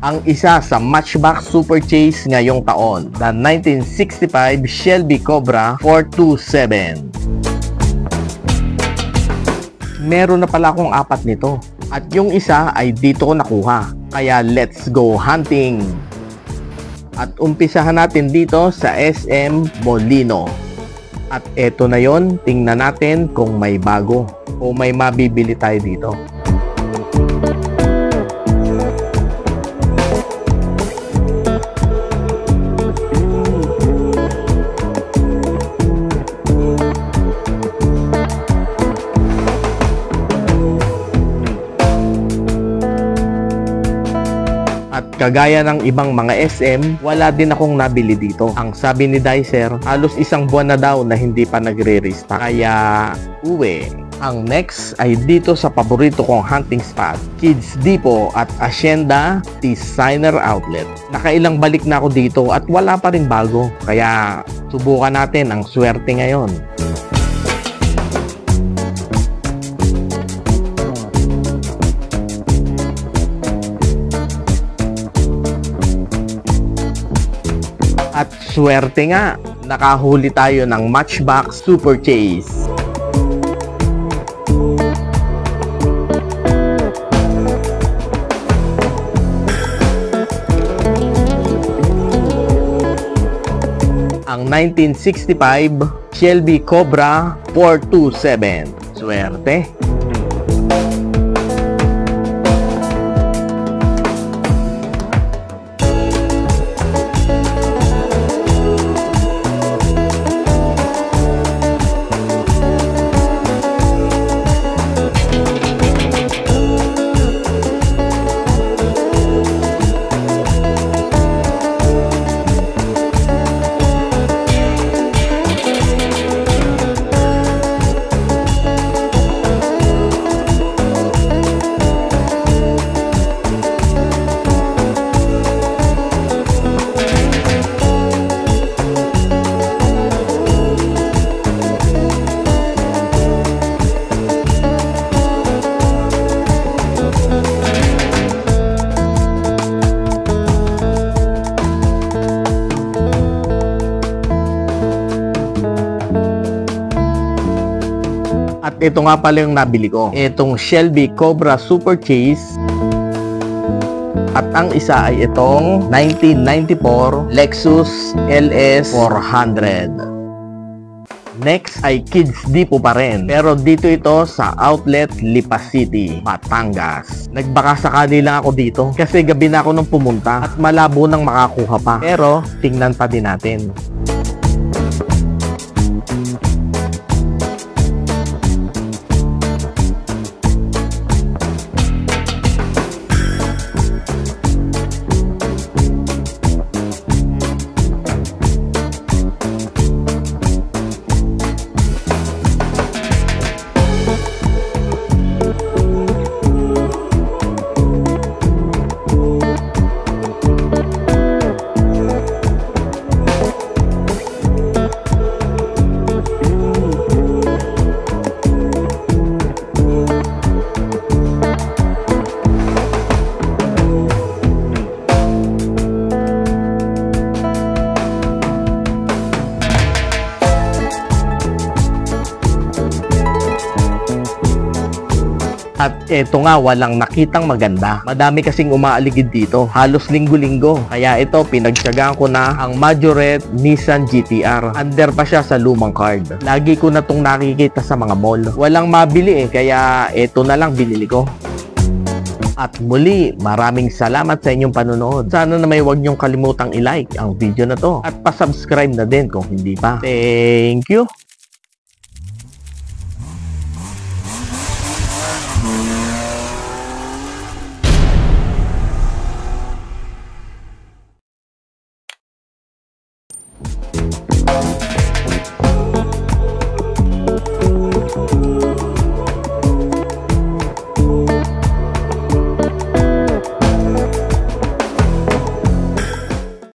Ang isa sa Matchbox Super Chase ngayong taon, the 1965 Shelby Cobra 427. Meron na pala akong 4 nito. At yung isa ay dito ko nakuha. Kaya let's go hunting! At umpisahan natin dito sa SM Molino. At eto na yon, tingnan natin kung may bago o may mabibili tayo dito. At kagaya ng ibang mga SM, wala din akong nabili dito. Ang sabi ni Dicer, halos 1 buwan na daw na hindi pa nagre-restock. Kaya uwi. Ang next ay dito sa paborito kong hunting spot, Kids Depot at Hacienda Designer Outlet. Nakailang balik na ako dito at wala pa rin bago. Kaya subukan natin ang swerte ngayon. At swerte nga, nakahuli tayo ng Matchbox Super Chase. Ang 1965 Shelby Cobra 427. Swerte! At ito nga pala yung nabili ko. Itong Shelby Cobra Super Chase. At ang isa ay itong 1994 Lexus LS 400. Next ay Kids Depot pa rin. Pero dito ito sa Outlet Lipa City, Batangas. Nagbaka sakali lang ako dito kasi gabi na ako nung pumunta at malabo nang makakuha pa. Pero tingnan pa din natin. At eto nga, walang nakitang maganda. Madami kasing umaaligid dito. Halos linggo-linggo. Kaya ito, pinagtyagaan ko na ang Majorette Nissan GTR. Under pa siya sa lumang card. Lagi ko na itong nakikita sa mga mall. Walang mabili kaya eto na lang binili ko. At muli, maraming salamat sa inyong panonood. Sana na may huwag niyong kalimutang i-like ang video na to. At pa-subscribe na din kung hindi pa. Thank you!